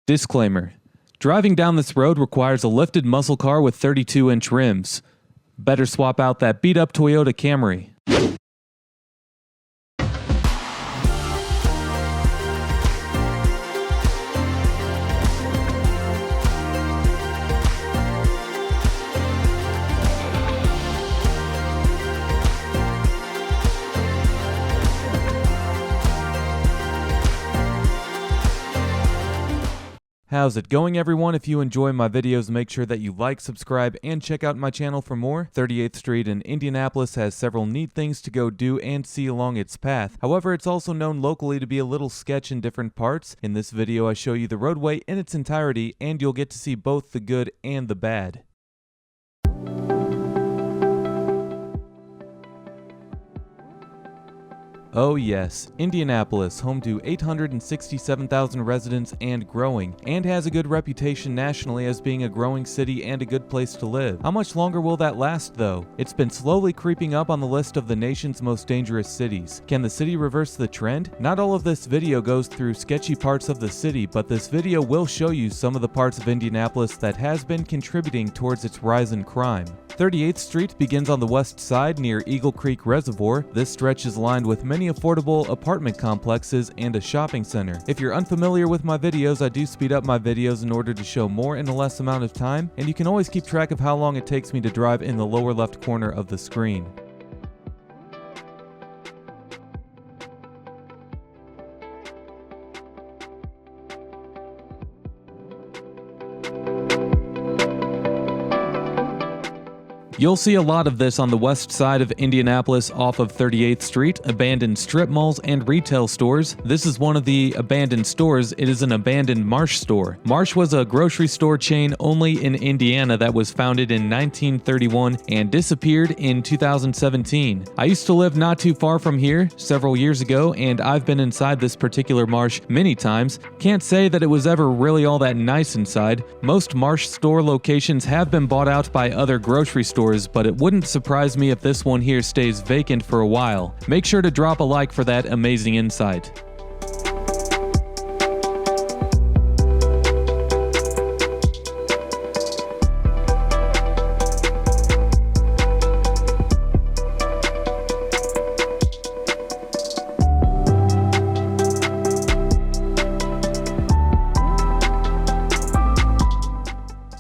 Disclaimer: driving down this road requires a lifted muscle car with 32-inch rims. Better swap out that beat-up Toyota Camry. How's it going, everyone? If you enjoy my videos, make sure that you like, subscribe, and check out my channel for more. 38th Street in Indianapolis has several neat things to go do and see along its path. However, it's also known locally to be a little sketch in different parts. In this video, I show you the roadway in its entirety, and you'll get to see both the good and the bad. Oh yes, Indianapolis, home to 867,000 residents and growing, and has a good reputation nationally as being a growing city and a good place to live. How much longer will that last though? It's been slowly creeping up on the list of the nation's most dangerous cities. Can the city reverse the trend? Not all of this video goes through sketchy parts of the city, but this video will show you some of the parts of Indianapolis that has been contributing towards its rise in crime. 38th Street begins on the west side near Eagle Creek Reservoir. This stretch is lined with many affordable apartment complexes and a shopping center. If you're unfamiliar with my videos, I do speed up my videos in order to show more in a less amount of time, and you can always keep track of how long it takes me to drive in the lower left corner of the screen. You'll see a lot of this on the west side of Indianapolis off of 38th Street, abandoned strip malls and retail stores. This is one of the abandoned stores. It is an abandoned Marsh store. Marsh was a grocery store chain only in Indiana that was founded in 1931 and disappeared in 2017. I used to live not too far from here several years ago, and I've been inside this particular Marsh many times. Can't say that it was ever really all that nice inside. Most Marsh store locations have been bought out by other grocery stores, but it wouldn't surprise me if this one here stays vacant for a while. Make sure to drop a like for that amazing insight.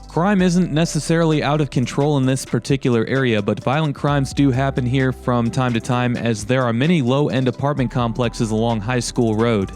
Crime isn't necessarily out of control in this particular area, but violent crimes do happen here from time to time, as there are many low-end apartment complexes along High School Road.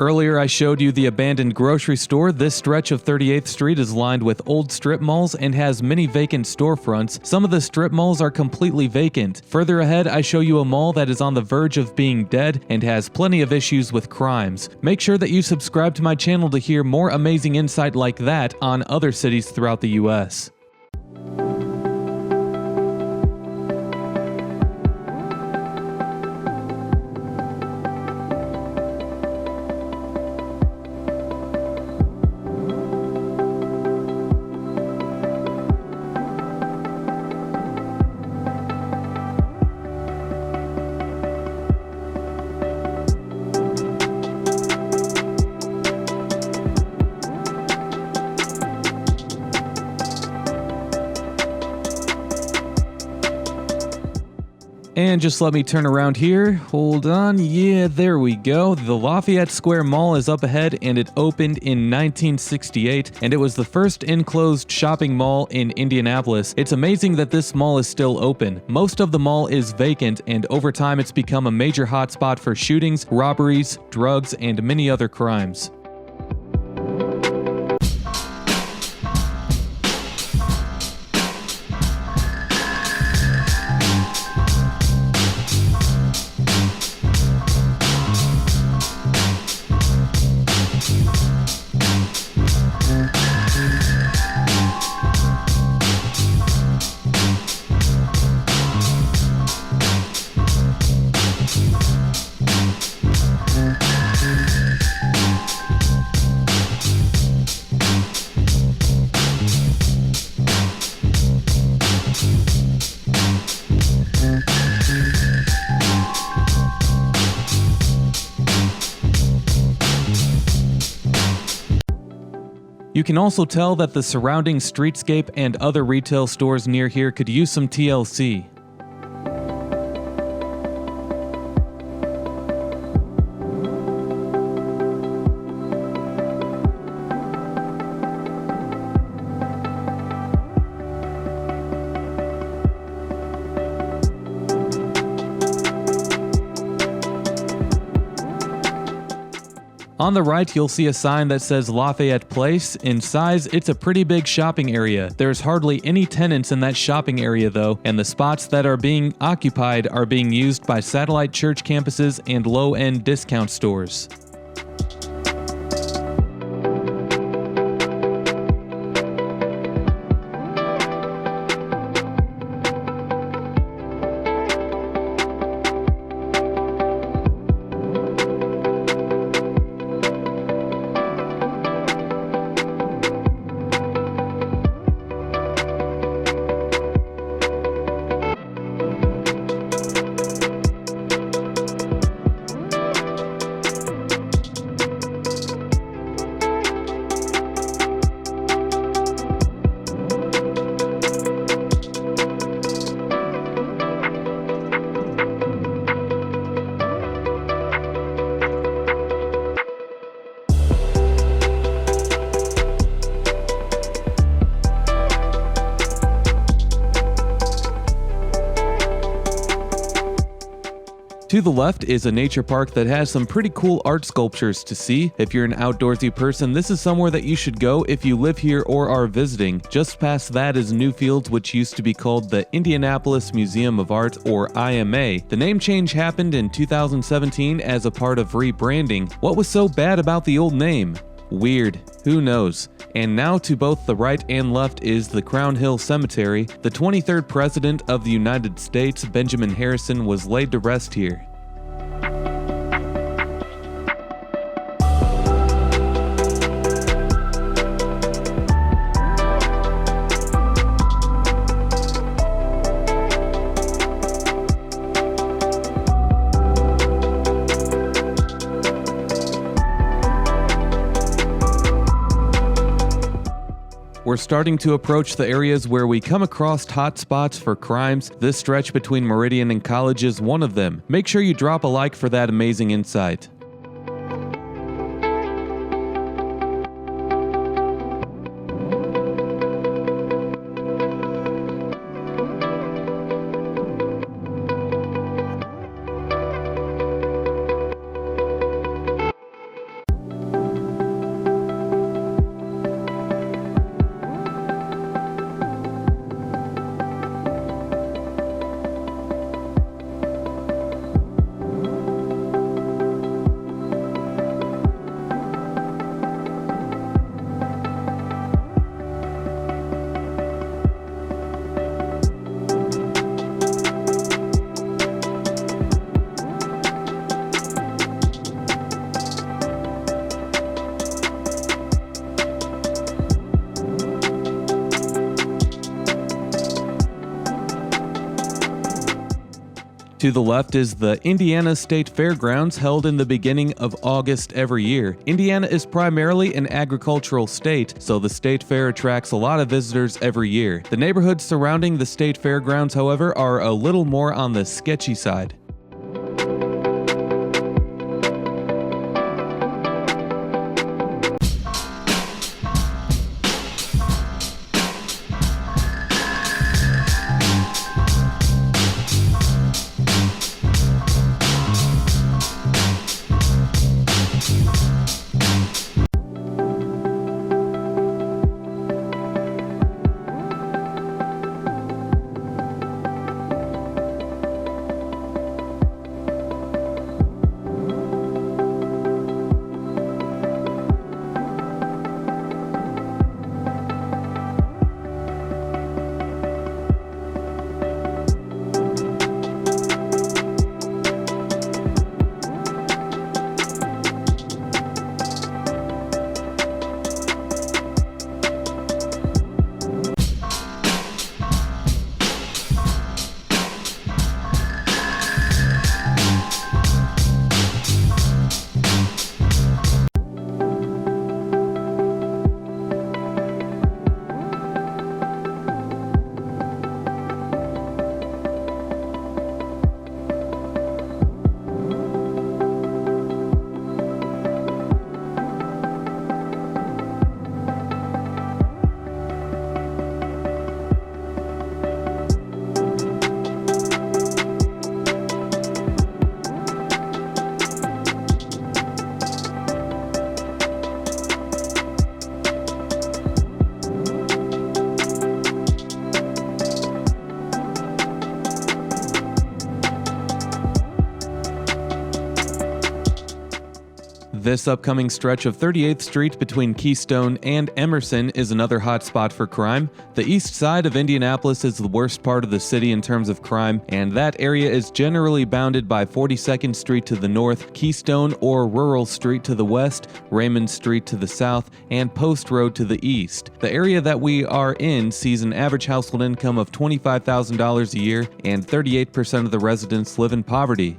Earlier I showed you the abandoned grocery store. This stretch of 38th Street is lined with old strip malls and has many vacant storefronts. Some of the strip malls are completely vacant. Further ahead I show you a mall that is on the verge of being dead and has plenty of issues with crimes. Make sure that you subscribe to my channel to hear more amazing insight like that on other cities throughout the US. And just let me turn around here. Hold on. Yeah, there we go. The Lafayette Square Mall is up ahead, and it opened in 1968, and it was the first enclosed shopping mall in Indianapolis. It's amazing that this mall is still open. Most of the mall is vacant, and over time it's become a major hotspot for shootings, robberies, drugs, and many other crimes. You can also tell that the surrounding streetscape and other retail stores near here could use some TLC. On the right, you'll see a sign that says Lafayette Place. In size, it's a pretty big shopping area. There's hardly any tenants in that shopping area though, and the spots that are being occupied are being used by satellite church campuses and low-end discount stores. To the left is a nature park that has some pretty cool art sculptures to see. If you're an outdoorsy person, this is somewhere that you should go if you live here or are visiting. Just past that is Newfields, which used to be called the Indianapolis Museum of Art, or IMA. The name change happened in 2017 as a part of rebranding. What was so bad about the old name? Weird. Who knows? And now to both the right and left is the Crown Hill Cemetery. The 23rd President of the United States, Benjamin Harrison, was laid to rest here. We're starting to approach the areas where we come across hot spots for crimes. This stretch between Meridian and College is one of them. Make sure you drop a like for that amazing insight. To the left is the Indiana State Fairgrounds, held in the beginning of August every year. Indiana is primarily an agricultural state, so the state fair attracts a lot of visitors every year. The neighborhoods surrounding the state fairgrounds, however, are a little more on the sketchy side. This upcoming stretch of 38th Street between Keystone and Emerson is another hot spot for crime. The east side of Indianapolis is the worst part of the city in terms of crime, and that area is generally bounded by 42nd Street to the north, Keystone or Rural Street to the west, Raymond Street to the south, and Post Road to the east. The area that we are in sees an average household income of $25,000 a year, and 38% of the residents live in poverty.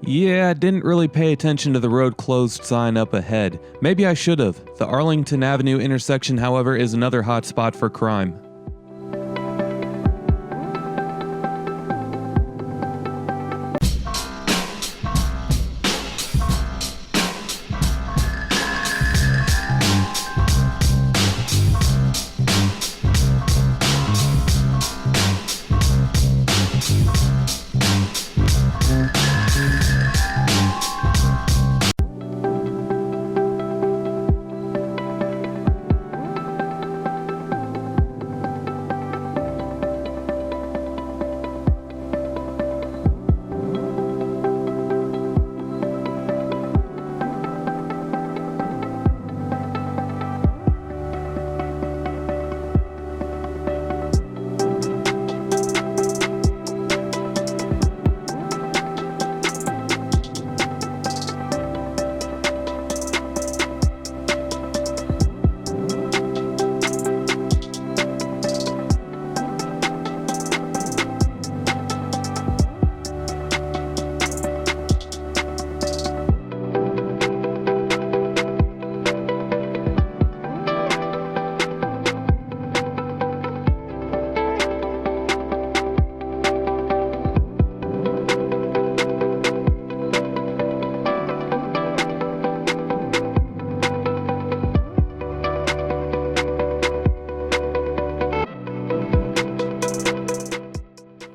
Yeah, I didn't really pay attention to the road closed sign up ahead. Maybe I should have. The Arlington Avenue intersection, however, is another hot spot for crime.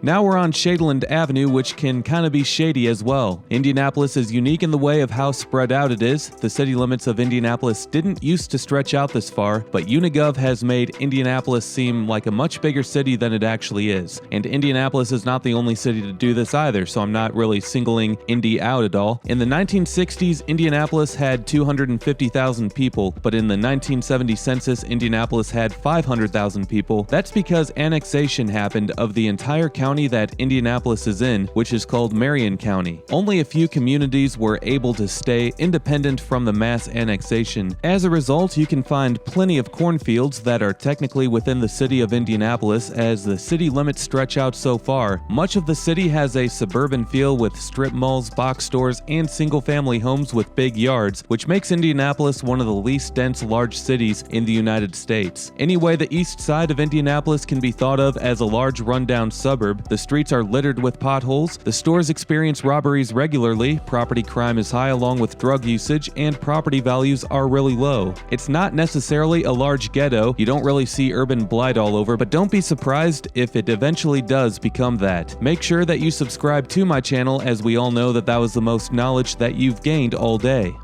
Now we're on Shadeland Avenue, which can kinda be shady as well. Indianapolis is unique in the way of how spread out it is. The city limits of Indianapolis didn't used to stretch out this far, but Unigov has made Indianapolis seem like a much bigger city than it actually is. And Indianapolis is not the only city to do this either, so I'm not really singling Indy out at all. In the 1960s, Indianapolis had 250,000 people, but in the 1970 census, Indianapolis had 500,000 people. That's because annexation happened of the entire county that Indianapolis is in, which is called Marion County. Only a few communities were able to stay independent from the mass annexation. As a result, you can find plenty of cornfields that are technically within the city of Indianapolis, as the city limits stretch out so far. Much of the city has a suburban feel with strip malls, box stores, and single-family homes with big yards, which makes Indianapolis one of the least dense large cities in the United States. Anyway, the east side of Indianapolis can be thought of as a large rundown suburb. The streets are littered with potholes, the stores experience robberies regularly, property crime is high along with drug usage, and property values are really low. It's not necessarily a large ghetto, you don't really see urban blight all over, but don't be surprised if it eventually does become that. Make sure that you subscribe to my channel, as we all know that that was the most knowledge that you've gained all day.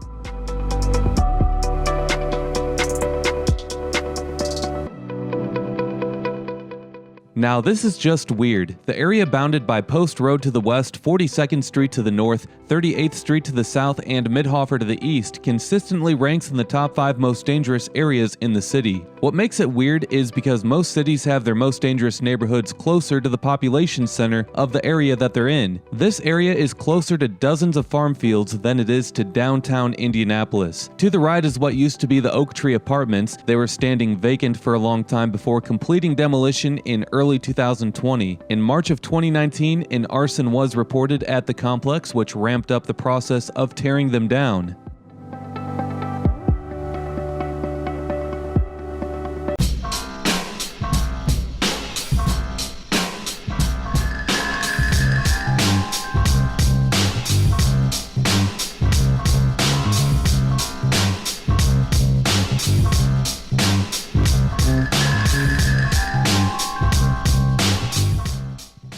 Now this is just weird. The area bounded by Post Road to the west, 42nd Street to the north, 38th Street to the south, and Midhofer to the east consistently ranks in the top 5 most dangerous areas in the city. What makes it weird is because most cities have their most dangerous neighborhoods closer to the population center of the area that they're in. This area is closer to dozens of farm fields than it is to downtown Indianapolis. To the right is what used to be the Oak Tree Apartments. They were standing vacant for a long time before completing demolition in early 2020. In March of 2019, an arson was reported at the complex, which ramped up the process of tearing them down.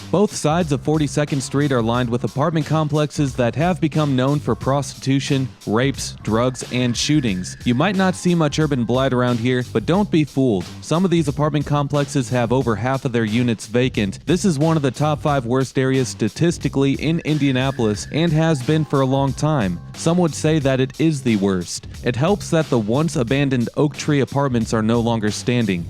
Both sides of 42nd Street are lined with apartment complexes that have become known for prostitution, rapes, drugs, and shootings. You might not see much urban blight around here, but don't be fooled. Some of these apartment complexes have over half of their units vacant. This is one of the top 5 worst areas statistically in Indianapolis, and has been for a long time. Some would say that it is the worst. It helps that the once abandoned Oak Tree Apartments are no longer standing.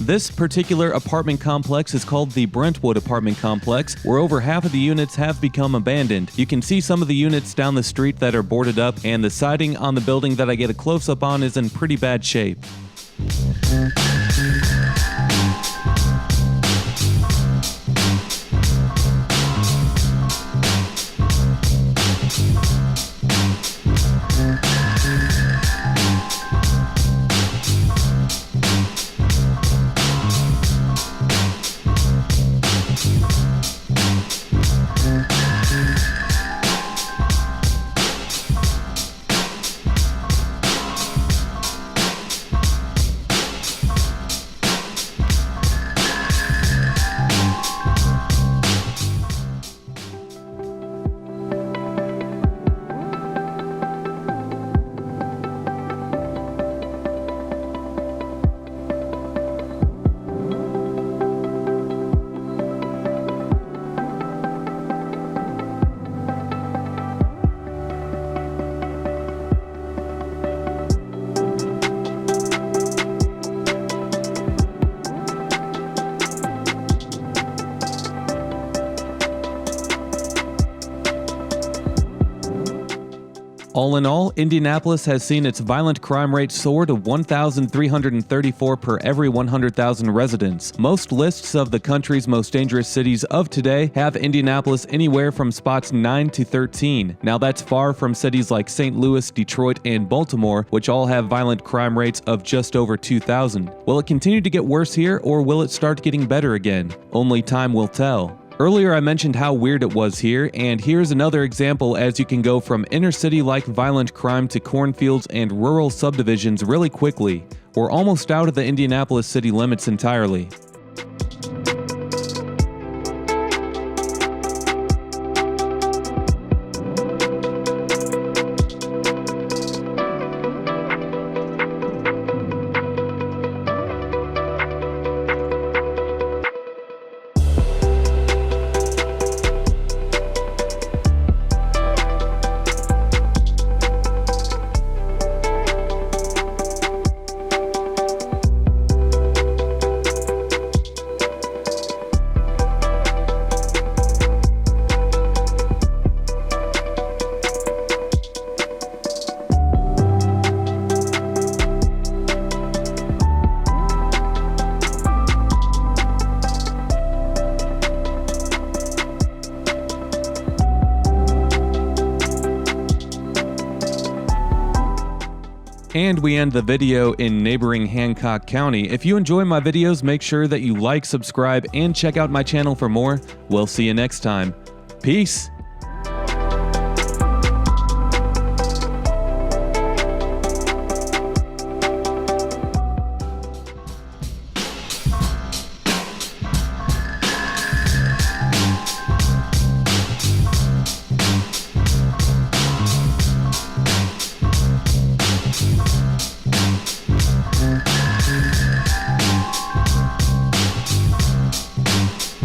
This particular apartment complex is called the Brentwood Apartment Complex, where over half of the units have become abandoned. You can see some of the units down the street that are boarded up, and the siding on the building that I get a close-up on is in pretty bad shape. All in all, Indianapolis has seen its violent crime rate soar to 1,334 per every 100,000 residents. Most lists of the country's most dangerous cities of today have Indianapolis anywhere from spots 9 to 13. Now that's far from cities like St. Louis, Detroit, and Baltimore, which all have violent crime rates of just over 2,000. Will it continue to get worse here, or will it start getting better again? Only time will tell. Earlier I mentioned how weird it was here, and here's another example as you can go from inner city-like violent crime to cornfields and rural subdivisions really quickly. We're almost out of the Indianapolis city limits entirely. And we end the video in neighboring Hancock County. If you enjoy my videos, make sure that you like, subscribe, and check out my channel for more. We'll see you next time. Peace!